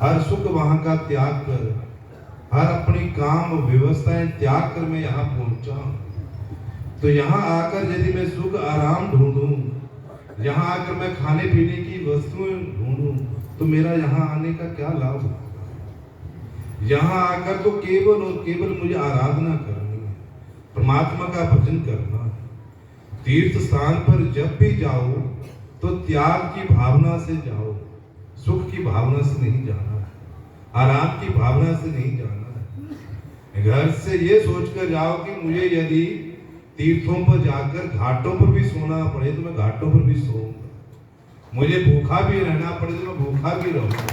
हर सुख वहां का त्याग कर, हर अपनी काम व्यवस्थाएं त्याग कर मैं यहाँ पहुंचा। तो यहाँ आकर यदि मैं सुख आराम ढूंढूं, यहाँ आकर मैं खाने पीने की वस्तुएं ढूंढूं, तो मेरा यहाँ आने का क्या लाभ? यहाँ आकर तो केवल और केवल मुझे आराधना करनी है, परमात्मा का भजन करना है। तीर्थ स्थान पर जब भी जाओ तो त्याग की भावना से जाओ, सुख की भावना से नहीं जाना है, आराम की भावना से नहीं जाना है। घर से ये सोचकर जाओ कि मुझे यदि तीर्थों पर जाकर घाटों पर भी सोना पड़े तो मैं घाटों पर भी सोऊंगा, मुझे भूखा भी रहना पड़े तो मैं भूखा भी रहूंगा,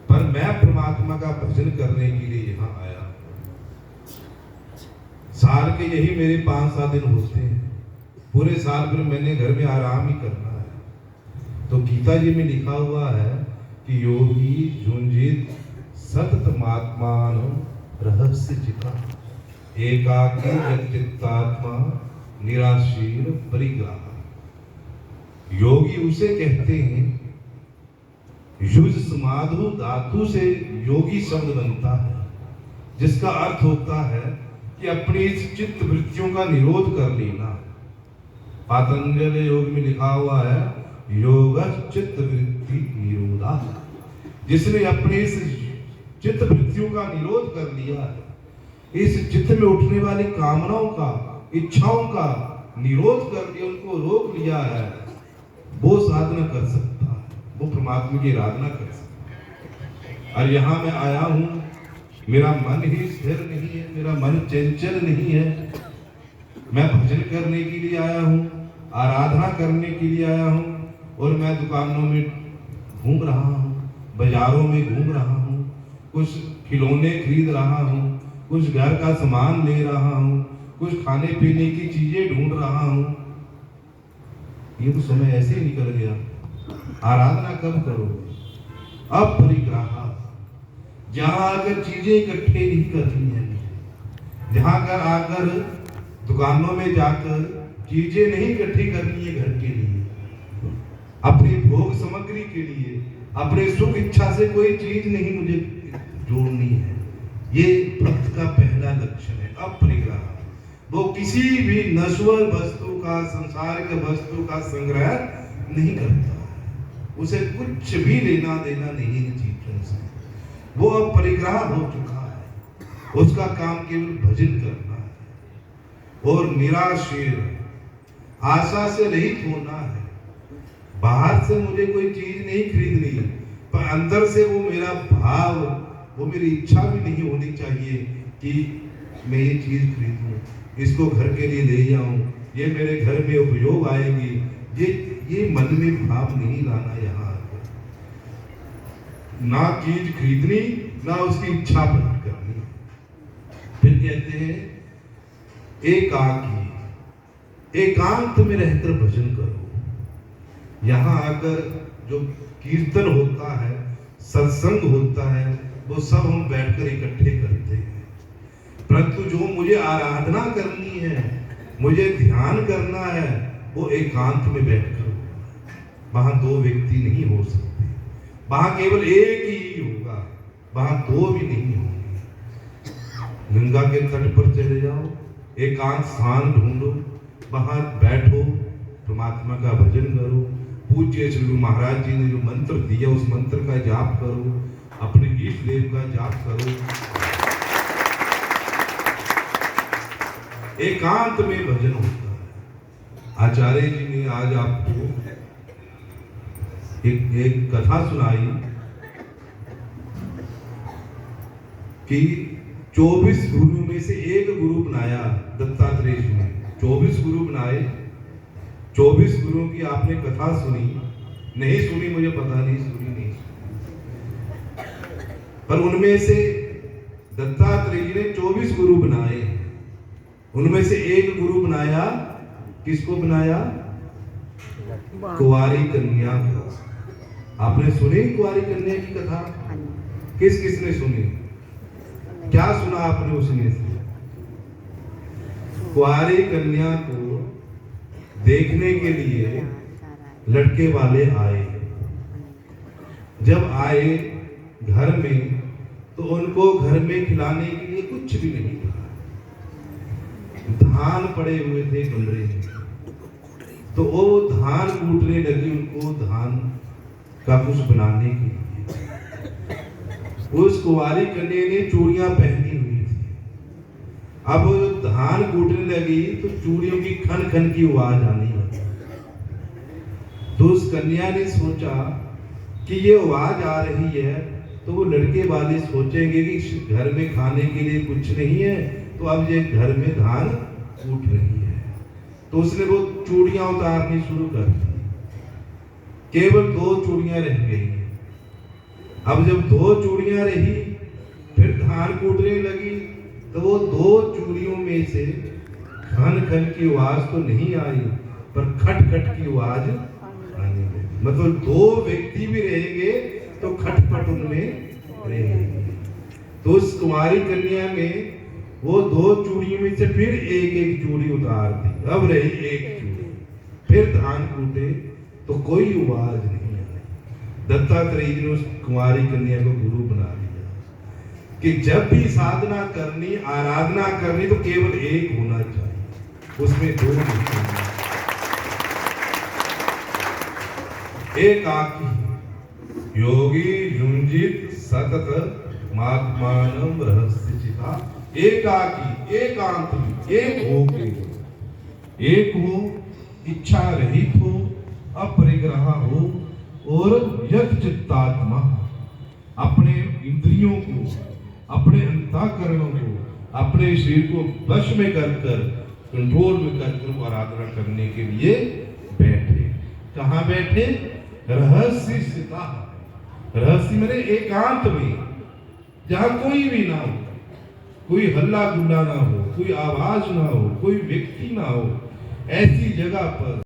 पर मैं परमात्मा का भजन करने के लिए यहाँ आया। साल के यही मेरे 5-7 दिन होते हैं, पूरे साल भर मैंने घर में आराम ही करना है। तो गीता जी में लिखा हुआ है कि योगी झुंझित सतत महात्मान रहस्य चिता एकाकी चित्तात्मा निराशीर परिग्रह। योगी उसे कहते हैं, युज समाधु धातु से योगी शब्द बनता है, जिसका अर्थ होता है कि अपनी चित्त वृत्तियों का निरोध कर लेना। पातंजल योग में लिखा हुआ है योग चित्त वृत्ति निरोधा। जिसने अपने इस चित्त वृत्तियों का निरोध कर लिया है, इस चित्त में उठने वाली कामनाओं का, इच्छाओं का निरोध कर दिया, उनको रोक लिया है, वो साधना कर सकता है, वो परमात्मा की आराधना कर सकता है। और यहाँ मैं आया हूँ, मेरा मन ही स्थिर नहीं है, मेरा मन चंचल नहीं है। मैं भजन करने के लिए आया हूँ, आराधना करने के लिए आया हूँ, और मैं दुकानों में घूम रहा हूँ, बाजारों में घूम रहा हूँ, कुछ खिलौने खरीद रहा हूँ, कुछ घर का सामान ले रहा हूँ, कुछ खाने पीने की चीजें ढूंढ रहा हूँ। ये तो समय ऐसे ही निकल गया। आराधना कब करोगे? अब परिग्रह, जहां आकर चीजें इकट्ठे नहीं करनी है, जहां कर आकर दुकानों में जाकर चीजें नहीं इकट्ठी करनी है घर के लिए, अपनी भोग सामग्री के लिए, अपने सुख इच्छा से कोई चीज नहीं मुझे जोड़नी है। ये भक्त का पहला लक्षण है, अपरिग्रह। वो किसी भी नश्वर वस्तु का, संसार के वस्तु का संग्रह नहीं करता, उसे कुछ भी लेना देना नहीं है चीजों से। वो अब परिग्रह हो चुका है, उसका काम केवल भजन करना है और निराशीर, आशा से रहित होना है। बाहर से मुझे कोई चीज नहीं खरीदनी, पर अंदर से वो मेरा भाव, वो मेरी इच्छा भी नहीं होनी चाहिए कि मैं ये चीज खरीदूं, इसको घर के लिए ले जाऊं, ये मेरे घर में उपयोग आएगी। ये मन में भाव नहीं लाना यहाँ आकर। ना चीज खरीदनी, ना उसकी इच्छा प्रकट करनी। फिर कहते हैं एकाकी, एकांत में रहकर भजन करो। यहाँ आकर जो कीर्तन होता है, सत्संग होता है, वो सब हम बैठकर इकट्ठे करते हैं, परंतु जो मुझे आराधना करनी है, मुझे ध्यान करना है, वो एकांत में बैठकर। वहां दो व्यक्ति नहीं हो सकते, वहां केवल एक ही होगा, वहां दो भी नहीं होंगे। गंगा के तट पर चले जाओ, एकांत स्थान ढूंढो, वहां बैठो, परमात्मा का भजन करो। पूज्य श्री गुरु महाराज जी ने जो मंत्र दिया, उस मंत्र का जाप करो, अपने इष्ट देव का जाप करो। एकांत में भजन होता है। आचार्य जी ने आज आपको एक कथा सुनाई कि 24 गुरु में से एक गुरु बनाया दत्तात्रेय जी ने। 24 गुरु बनाए, 24 गुरुओं की आपने कथा सुनी, नहीं सुनी मुझे पता नहीं, सुनी नहीं, पर उनमें से दत्तात्रेय जी ने 24 गुरु बनाए। उनमें से एक गुरु बनाया, किसको बनाया? कुंवारी कन्या को। आपने सुनी कुंवारी कन्या की कथा? किस किसने सुनी? क्या सुना आपने उसमें से? कुंवारी कन्या को देखने के लिए लड़के वाले आए। जब आए घर में तो उनको घर में खिलाने के लिए कुछ भी नहीं था। धान पड़े हुए थे कमरे में, तो वो धान कूटने लगी उनको धान का कुछ बनाने के लिए। उस कुंवारी कन्या ने चूड़ियां पहनी हुई थी। अब वो धान कूटने लगी तो चूड़ियों की खन खन की आवाज आने लगी। तो उस कन्या ने सोचा कि ये आवाज आ रही है तो वो लड़के वाले सोचेंगे कि घर में खाने के लिए कुछ नहीं है, तो अब ये घर में धान कूट रही है। तो उसने वो चूड़ियां उतारनी शुरू कर दी। केवल 2 चूड़ियां रह गई। अब जब 2 चूड़ियां रही, फिर धान कूटने लगी, तो वो 2 चूड़ियों में से खन खन की आवाज तो नहीं आई, पर खट खट की आवाज आने लगी। मतलब 2 व्यक्ति भी रहेंगे तो खटपट उनमें रहेगी। तो उस कुमारी कन्या में वो 2 चूड़ियों में से फिर एक चूड़ी उतार दी। अब रही 1 चूड़ी। फिर धान कूटे तो कोई आवाज नहीं आई। दत्तात्रेय जी ने उस कुमारी कन्या को गुरु बना दिया कि जब भी साधना करनी, आराधना करनी, तो केवल एक होना चाहिए, उसमें 2 नहीं। एकाकी योगी युंजित सतत मात्मानम रहस्य चिता। एकाकी, एकांत में, एक हो, इच्छा रहित हो, अपरिग्रह हो और यथ चित्तात्मा, अपने इंद्रियों को, अपने अंतःकरणों को, अपने शरीर को वश में कर कंट्रोल में कर आराधना करने के लिए बैठे। कहाँ बैठे? रहस्य स्थिता। रहस्य माने एकांत में, जहां कोई भी ना हो, कोई हल्ला गुल्ला ना हो, कोई आवाज ना हो, कोई व्यक्ति ना हो, ऐसी जगह पर